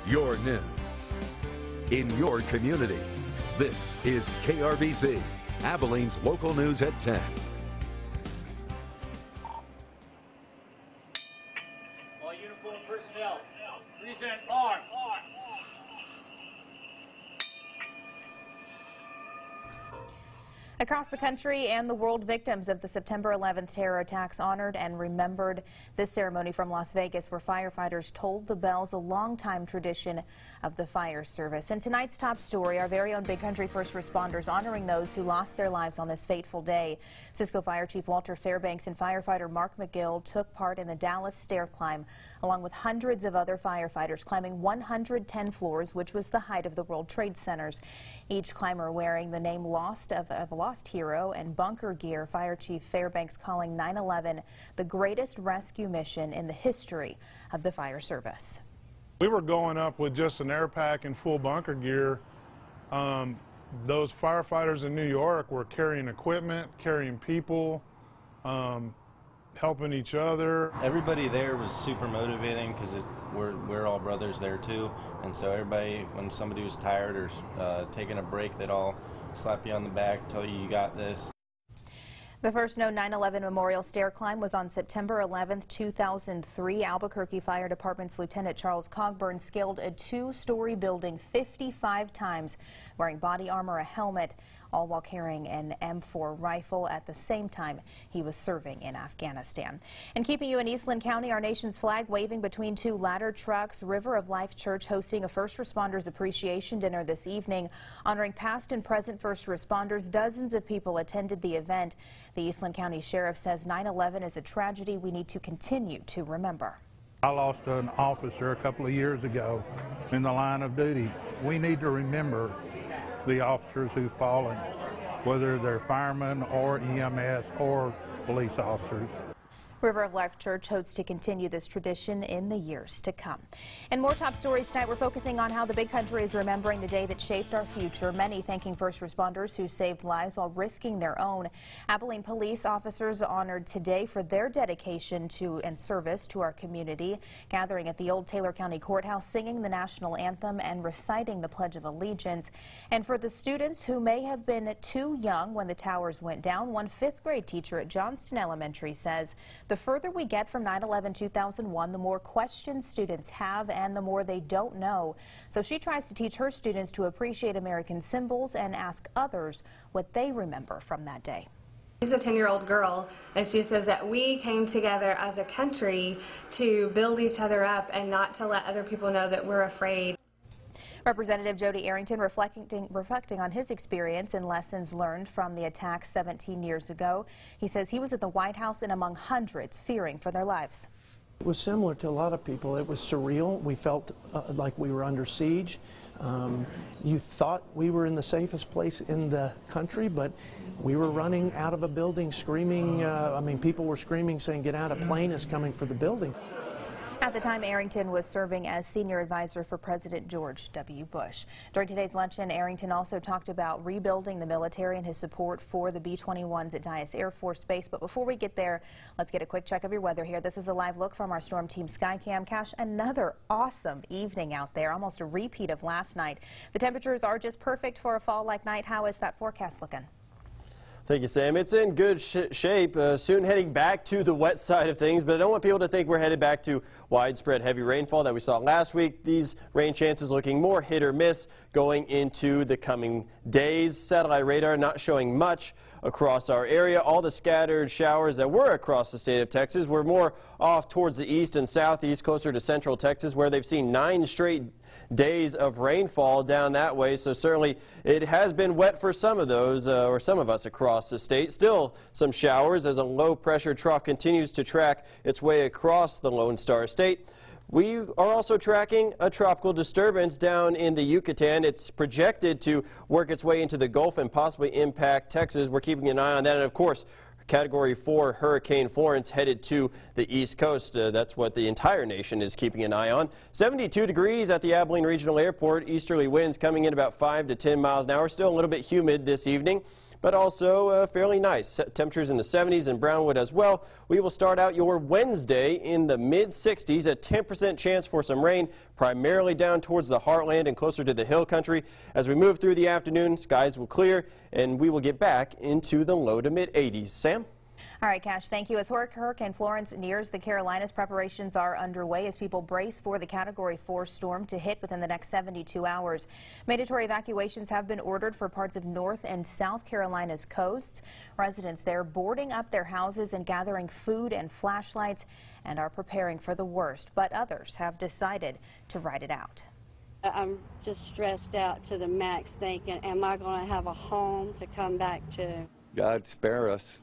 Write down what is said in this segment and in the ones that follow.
your news. In your community, this is KRBC, Abilene's local news at 10. All uniformed personnel, present arms. Across the country and the world, victims of the September 11th terror attacks honored and remembered. This ceremony from Las Vegas, where firefighters tolled the bells, a longtime tradition of the fire service. And tonight's top story, our very own Big Country first responders honoring those who lost their lives on this fateful day. Cisco Fire Chief Walter Fairbanks and firefighter Mark McGill took part in the Dallas stair climb, along with hundreds of other firefighters climbing 110 floors, which was the height of the World Trade Centers. Each climber wearing the name lost of a lost hero and bunker gear. Fire Chief Fairbanks calling 9/11 the greatest rescue mission in the history of the fire service. We were going up with just an air pack and full bunker gear. Those firefighters in New York were carrying equipment, carrying people, helping each other. Everybody there was super motivating because we're all brothers there too, and so everybody, when somebody was tired or taking a break, they'd all slap you on the back, tell you got this. The first known 9/11 memorial stair climb was on September 11th, 2003. Albuquerque Fire Department's Lieutenant Charles Cogburn scaled a two-story building 55 times, wearing body armor, a helmet, all while carrying an M4 rifle at the same time he was serving in Afghanistan. And keeping you in Eastland County, our nation's flag waving between two ladder trucks. River of Life Church hosting a First Responders Appreciation Dinner this evening, honoring past and present first responders. Dozens of people attended the event. The Eastland County Sheriff says 9/11 is a tragedy we need to continue to remember. I lost an officer a couple of years ago in the line of duty. We need to remember the officers who've fallen, whether they're firemen or EMS or police officers. River of Life Church hopes to continue this tradition in the years to come. And more top stories tonight. We're focusing on how the Big Country is remembering the day that shaped our future. Many thanking first responders who saved lives while risking their own. Abilene police officers honored today for their dedication to and service to our community, gathering at the old Taylor County Courthouse, singing the national anthem and reciting the Pledge of Allegiance. And for the students who may have been too young when the towers went down, one fifth grade teacher at Johnston Elementary says the further we get from 9/11-2001, the more questions students have and the more they don't know. So she tries to teach her students to appreciate American symbols and ask others what they remember from that day. She's a 10-year-old girl, and she says that we came together as a country to build each other up and not to let other people know that we're afraid. Representative Jody Arrington reflecting on his experience and lessons learned from the attacks 17 years ago. He says he was at the White House and among hundreds fearing for their lives. It was similar to a lot of people. It was surreal. We felt like we were under siege. You thought we were in the safest place in the country, but we were running out of a building screaming. I mean, people were screaming, saying, "Get out, a plane is coming for the building." At the time, Arrington was serving as senior advisor for President George W. Bush. During today's luncheon, Arrington also talked about rebuilding the military and his support for the B-21s at Dyess Air Force Base. But before we get there, let's get a quick check of your weather here. This is a live look from our Storm Team Skycam. Cash, another awesome evening out there, almost a repeat of last night. The temperatures are just perfect for a fall-like night. How is that forecast looking? Thank you, Sam. It's in good shape. Soon heading back to the wet side of things, but I don't want people to think we're headed back to widespread heavy rainfall that we saw last week. These rain chances looking more hit or miss going into the coming days. Satellite radar not showing much across our area. All the scattered showers that were across the state of Texas were more off towards the east and southeast, closer to central Texas, where they've seen 9 straight days of rainfall down that way. So certainly it has been wet for some of those, or some of us across the state. Still some showers as a low pressure trough continues to track its way across the Lone Star State. We are also tracking a tropical disturbance down in the Yucatan. It's projected to work its way into the Gulf and possibly impact Texas. We're keeping an eye on that. And of course, Category 4 Hurricane Florence headed to the East Coast. That's what the entire nation is keeping an eye on. 72 degrees at the Abilene Regional Airport. Easterly winds coming in about 5 to 10 miles an hour. Still a little bit humid this evening. but also fairly nice. Temperatures in the 70s in Brownwood as well. We will start out your Wednesday in the mid-60s, a 10% chance for some rain, primarily down towards the heartland and closer to the hill country. As we move through the afternoon, skies will clear and we will get back into the low to mid-80s. Sam? All right, Cash, thank you. As Hurricane Florence nears the Carolinas, preparations are underway as people brace for the Category 4 storm to hit within the next 72 hours. Mandatory evacuations have been ordered for parts of North and South Carolina's coasts. Residents there boarding up their houses and gathering food and flashlights and are preparing for the worst, but others have decided to ride it out. I'm just stressed out to the max thinking, am I going to have a home to come back to? God spare us.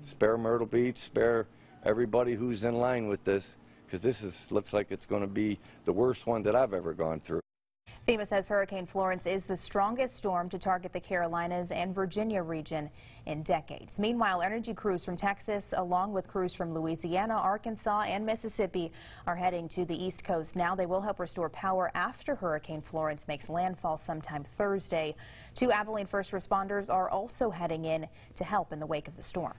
Spare Myrtle Beach, spare everybody who's in line with this, because this looks like it's going to be the worst one that I've ever gone through. FEMA says Hurricane Florence is the strongest storm to target the Carolinas and Virginia region in decades. Meanwhile, energy crews from Texas, along with crews from Louisiana, Arkansas, and Mississippi, are heading to the East Coast now. They will help restore power after Hurricane Florence makes landfall sometime Thursday. 2 Abilene first responders are also heading in to help in the wake of the storm.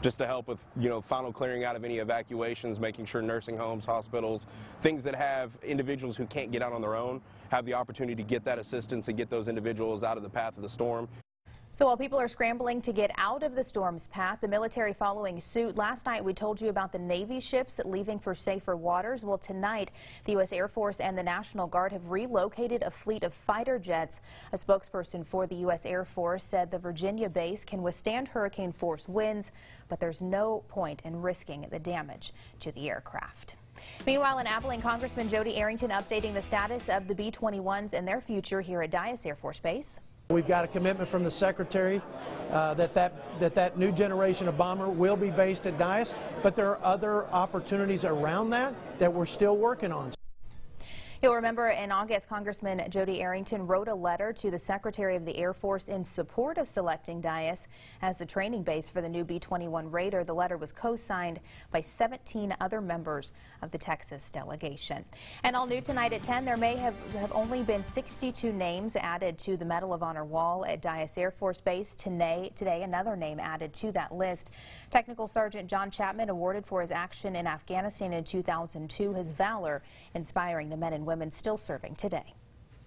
Just to help with, final clearing out of any evacuations, making sure nursing homes, hospitals, things that have individuals who can't get out on their own have the opportunity to get that assistance and get those individuals out of the path of the storm. So while people are scrambling to get out of the storm's path, the military following suit. Last night we told you about the Navy ships leaving for safer waters. Well, tonight the U.S. Air Force and the National Guard have relocated a fleet of fighter jets. A spokesperson for the U.S. Air Force said the Virginia base can withstand hurricane force winds, but there's no point in risking the damage to the aircraft. Meanwhile, in Abilene, Congressman Jody Arrington updating the status of the B-21s and their future here at Dyess Air Force Base. We've got a commitment from the Secretary that new generation of bomber will be based at Dyess, but there are other opportunities around that we're still working on. You'll remember in August, Congressman Jody Arrington wrote a letter to the Secretary of the Air Force in support of selecting Dyess as the training base for the new B-21 Raider. The letter was co-signed by 17 other members of the Texas delegation. And all new tonight at 10, there may have only been 62 names added to the Medal of Honor wall at Dyess Air Force Base. Today, another name added to that list. Technical Sergeant John Chapman, awarded for his action in Afghanistan in 2002, his valor inspiring the men and women still serving today.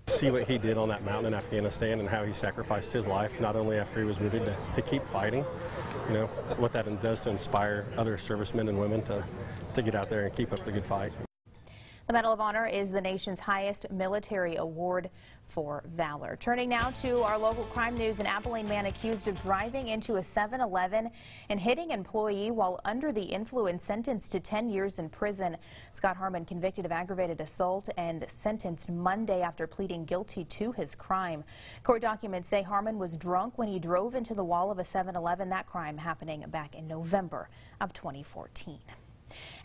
See what he did on that mountain in Afghanistan and how he sacrificed his life, not only after he was wounded, to keep fighting. What that does to inspire other servicemen and women to get out there and keep up the good fight. The Medal of Honor is the nation's highest military award for valor. Turning now to our local crime news, an Abilene man accused of driving into a 7-Eleven and hitting an employee while under the influence sentenced to 10 years in prison. Scott Harmon convicted of aggravated assault and sentenced Monday after pleading guilty to his crime. Court documents say Harmon was drunk when he drove into the wall of a 7-Eleven, that crime happening back in November of 2014.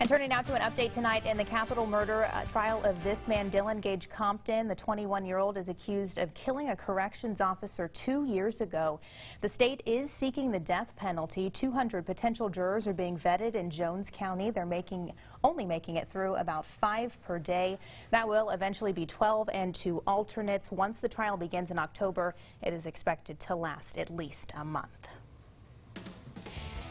And turning now to an update tonight in the capital murder trial of this man, Dylan Gage Compton. The 21-year-old is accused of killing a corrections officer 2 years ago. The state is seeking the death penalty. 200 potential jurors are being vetted in Jones County. They're only making it through about 5 per day. That will eventually be 12 and 2 alternates. Once the trial begins in October, it is expected to last at least a month.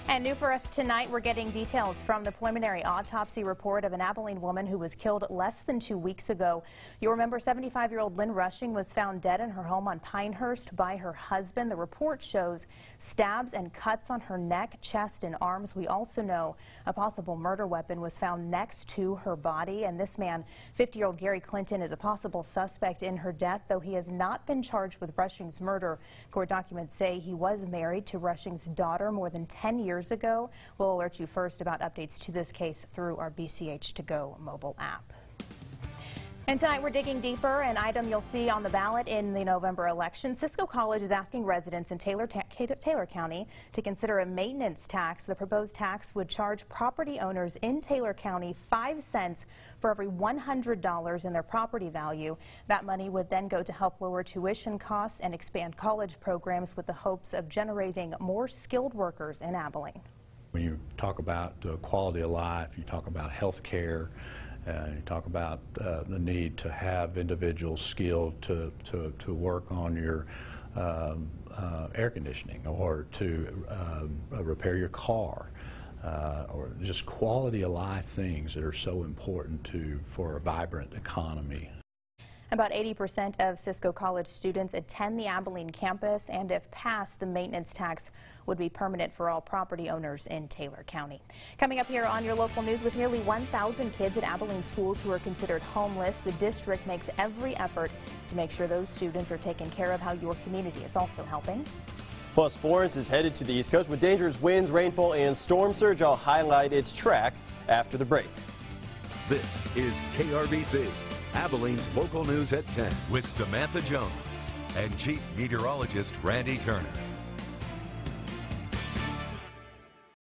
And new for us tonight, we're getting details from the preliminary autopsy report of an Abilene woman who was killed less than 2 weeks ago. You'll remember 75-year-old Lynn Rushing was found dead in her home on Pinehurst by her husband. The report shows stabs and cuts on her neck, chest, and arms. We also know a possible murder weapon was found next to her body. And this man, 50-year-old Gary Clinton, is a possible suspect in her death, though he has not been charged with Rushing's murder. Court documents say he was married to Rushing's daughter more than 10 years ago. We'll alert you first about updates to this case through our BCH To Go mobile app. And tonight we're digging deeper. An item you'll see on the ballot in the November election. Cisco College is asking residents in Taylor County to consider a maintenance tax. The proposed tax would charge property owners in Taylor County 5 cents for every $100 in their property value. That money would then go to help lower tuition costs and expand college programs with the hopes of generating more skilled workers in Abilene. When you talk about quality of life, you talk about health care, you talk about the need to have individuals skilled to work on your air conditioning, or to repair your car, or just quality of life things that are so important for a vibrant economy. About 80% of Cisco College students attend the Abilene campus, and if passed, the maintenance tax would be permanent for all property owners in Taylor County. Coming up here on your local news, with nearly 1,000 kids at Abilene schools who are considered homeless, the district makes every effort to make sure those students are taken care of. How your community is also helping. Plus, Florence is headed to the East Coast with dangerous winds, rainfall, and storm surge. I'll highlight its track after the break. This is KRBC, Abilene's local news at 10 with Samantha Jones and Chief Meteorologist Randy Turner.